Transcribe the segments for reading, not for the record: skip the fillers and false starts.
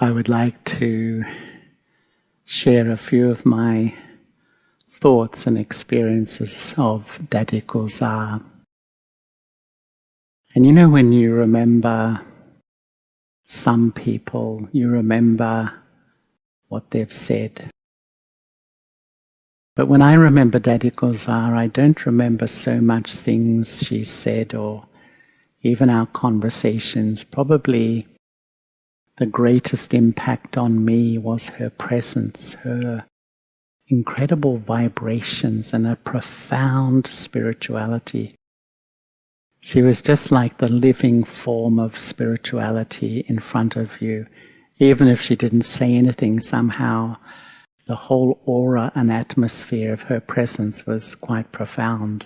I would like to share a few of my thoughts and experiences of Dadi Gulzar. And you know, when you remember some people, you remember what they've said. But when I remember Dadi Gulzar, I don't remember so much things she said or even our conversations. Probably the greatest impact on me was her presence, her incredible vibrations and a profound spirituality. She was just like the living form of spirituality in front of you. Even if she didn't say anything, somehow the whole aura and atmosphere of her presence was quite profound.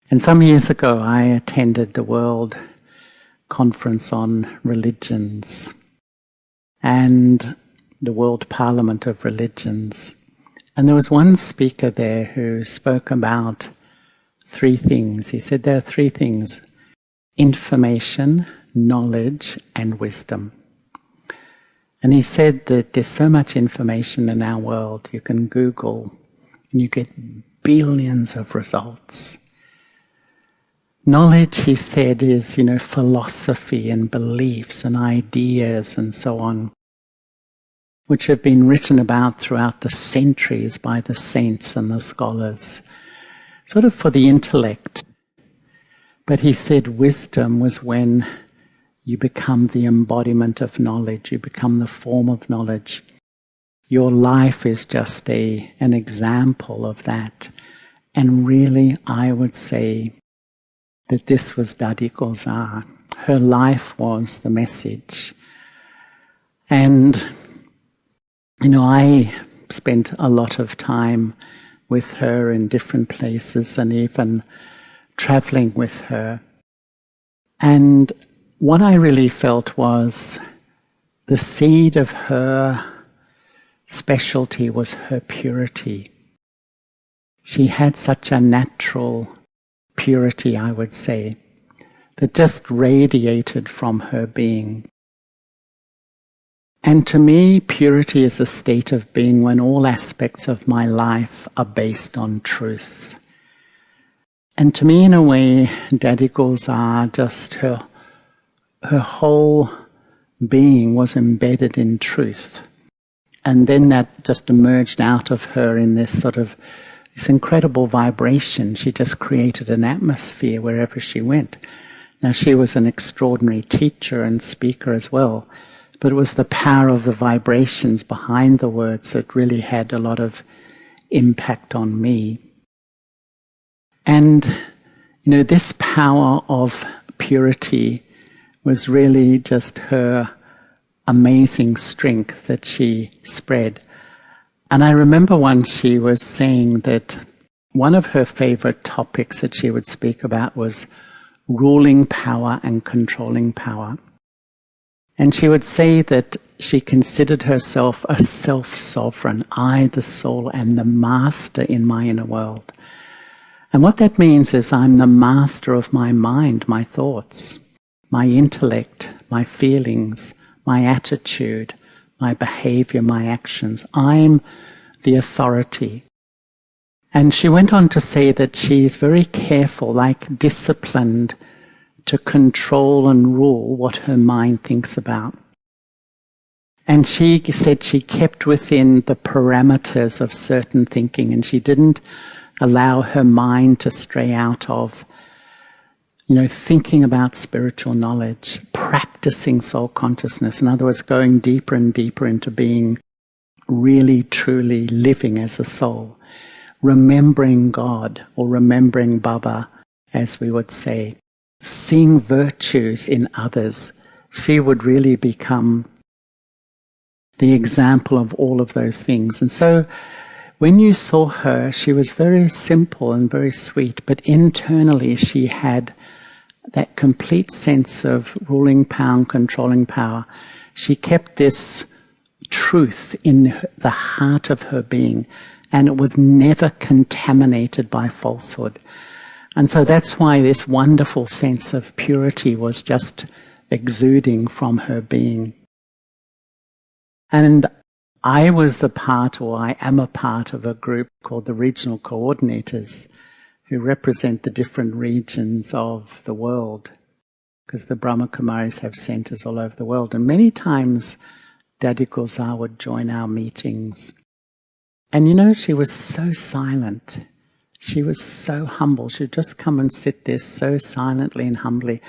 And some years ago, I attended the World Conference on Religions and the World Parliament of Religions. And there was one speaker there who spoke about three things. He said there are three things: information, knowledge, and wisdom. And he said that there's so much information in our world. You can Google and you get billions of results. Knowledge, he said, is, philosophy and beliefs and ideas and so on, which have been written about throughout the centuries by the saints and the scholars, sort of for the intellect. But he said wisdom was when you become the embodiment of knowledge, you become the form of knowledge. Your life is just an example of that. And really, I would say that this was Dadi Gulzar. Her life was the message. And, I spent a lot of time with her in different places and even traveling with her. And what I really felt was the seed of her specialty was her purity. She had such a natural purity, I would say, that just radiated from her being. And to me, purity is a state of being when all aspects of my life are based on truth. And to me, in a way, Dadi Gulzar, just her whole being was embedded in truth. And then that just emerged out of her in this incredible vibration. She just created an atmosphere wherever she went. Now, she was an extraordinary teacher and speaker as well, but it was the power of the vibrations behind the words that really had a lot of impact on me. And, this power of purity was really just her amazing strength that she spread. And I remember once she was saying that one of her favorite topics that she would speak about was ruling power and controlling power. And she would say that she considered herself a self-sovereign. I, the soul, am the master in my inner world. And what that means is I'm the master of my mind, my thoughts, my intellect, my feelings, my attitude, my behavior, my actions. I'm the authority. And she went on to say that she's very careful, like disciplined, to control and rule what her mind thinks about. And she said she kept within the parameters of certain thinking, and she didn't allow her mind to stray out of thinking about spiritual knowledge, practicing soul consciousness. In other words, going deeper and deeper into being really, truly living as a soul, remembering God or remembering Baba, as we would say, seeing virtues in others. She would really become the example of all of those things. And so when you saw her, she was very simple and very sweet, but internally she had that complete sense of ruling power and controlling power. She kept this truth in the heart of her being, and it was never contaminated by falsehood. And so that's why this wonderful sense of purity was just exuding from her being. And I was a part, or I am a part of a group called the Regional Coordinators, who represent the different regions of the world, because the Brahma Kumaris have centers all over the world. And many times Dadi Gulzar would join our meetings. And you know, she was so silent. She was so humble. She'd just come and sit there so silently and humbly.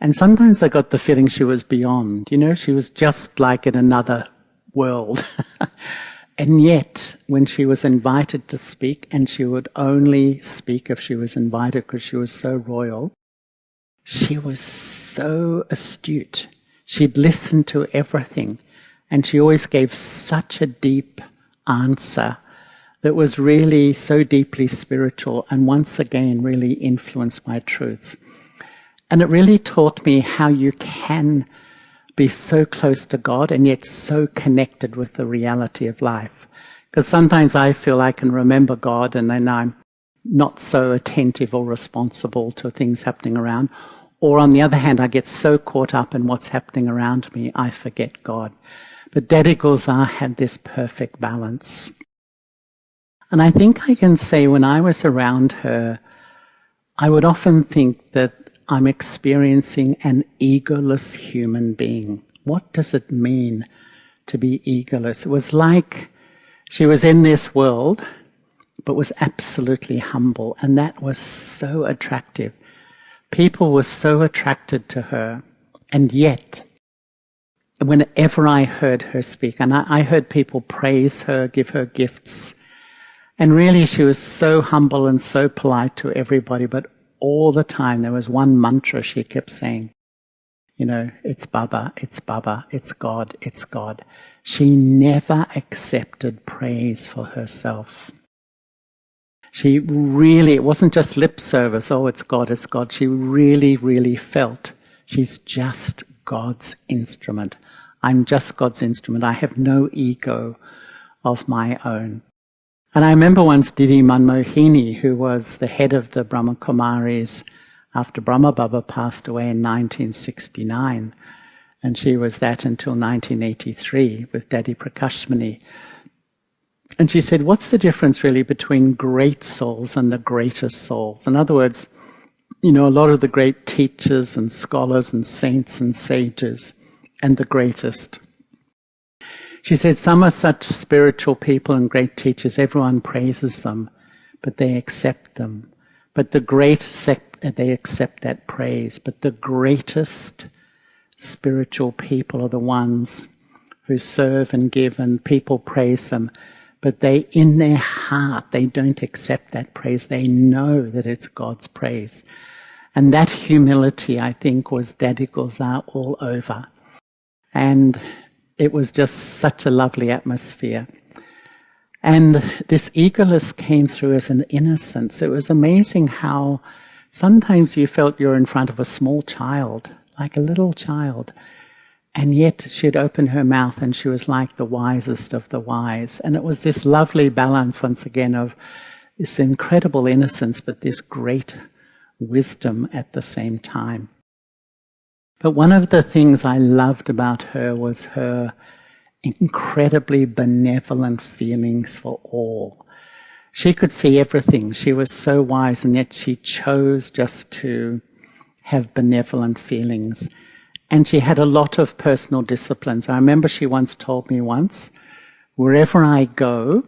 And sometimes I got the feeling she was beyond. You know, she was just like in another world. And yet, when she was invited to speak, and she would only speak if she was invited because she was so royal, she was so astute. She'd listen to everything, and she always gave such a deep answer that was really so deeply spiritual and once again really influenced by truth. And it really taught me how you can be so close to God and yet so connected with the reality of life. Because sometimes I feel I can remember God and then I'm not so attentive or responsible to things happening around. Or on the other hand, I get so caught up in what's happening around me, I forget God. But Dadi Gulzar had this perfect balance. And I think I can say when I was around her, I would often think that I'm experiencing an egoless human being. What does it mean to be egoless? It was like she was in this world, but was absolutely humble. And that was so attractive. People were so attracted to her. And yet, whenever I heard her speak, and I heard people praise her, give her gifts, and really she was so humble and so polite to everybody, but all the time there was one mantra she kept saying, you know, it's Baba, it's God, it's God. She never accepted praise for herself. She really, it wasn't just lip service, oh, it's God, it's God. She really, really felt she's just God's instrument. I'm just God's instrument. I have no ego of my own. And I remember once Didi Manmohini, who was the head of the Brahma Kumaris after Brahma Baba passed away in 1969, and she was that until 1983 with Dadi Prakashmani. And she said, what's the difference really between great souls and the greatest souls? In other words, you know, a lot of the great teachers and scholars and saints and sages and the greatest. She said, some are such spiritual people and great teachers, everyone praises them, but they accept them. But the great they accept that praise. But the greatest spiritual people are the ones who serve and give and people praise them. But they, in their heart, they don't accept that praise. They know that it's God's praise. And that humility, I think, was Dadi Gulzar all over. And it was just such a lovely atmosphere. And this egoless came through as an innocence. It was amazing how sometimes you felt you're in front of a small child, like a little child. And yet she'd open her mouth and she was like the wisest of the wise. And it was this lovely balance, once again, of this incredible innocence, but this great wisdom at the same time. But one of the things I loved about her was her incredibly benevolent feelings for all. She could see everything. She was so wise, and yet she chose just to have benevolent feelings. And she had a lot of personal disciplines. I remember she once told me wherever I go,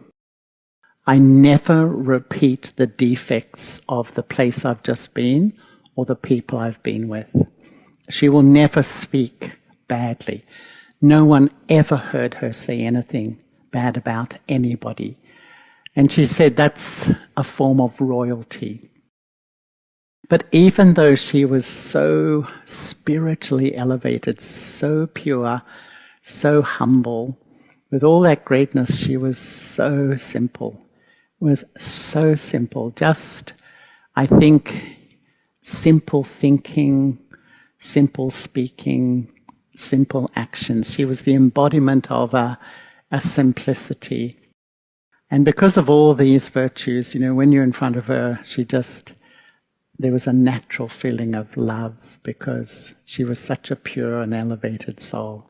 I never repeat the defects of the place I've just been or the people I've been with. She will never speak badly. No one ever heard her say anything bad about anybody. And she said that's a form of royalty. But even though she was so spiritually elevated, so pure, so humble, with all that greatness, she was so simple. It was so simple. Just, I think, simple thinking, simple speaking, simple actions. She was the embodiment of a simplicity. And because of all these virtues, you know, when you're in front of her, there was a natural feeling of love because she was such a pure and elevated soul.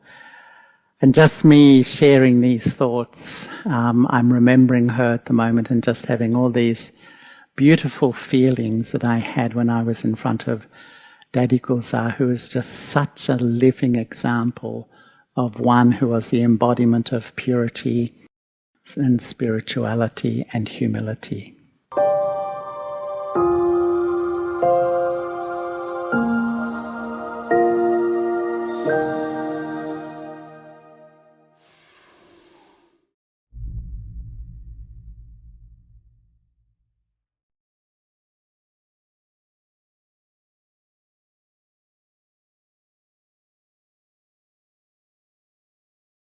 And just me sharing these thoughts, I'm remembering her at the moment and just having all these beautiful feelings that I had when I was in front of Dadi Gulzar, who is just such a living example of one who was the embodiment of purity and spirituality and humility.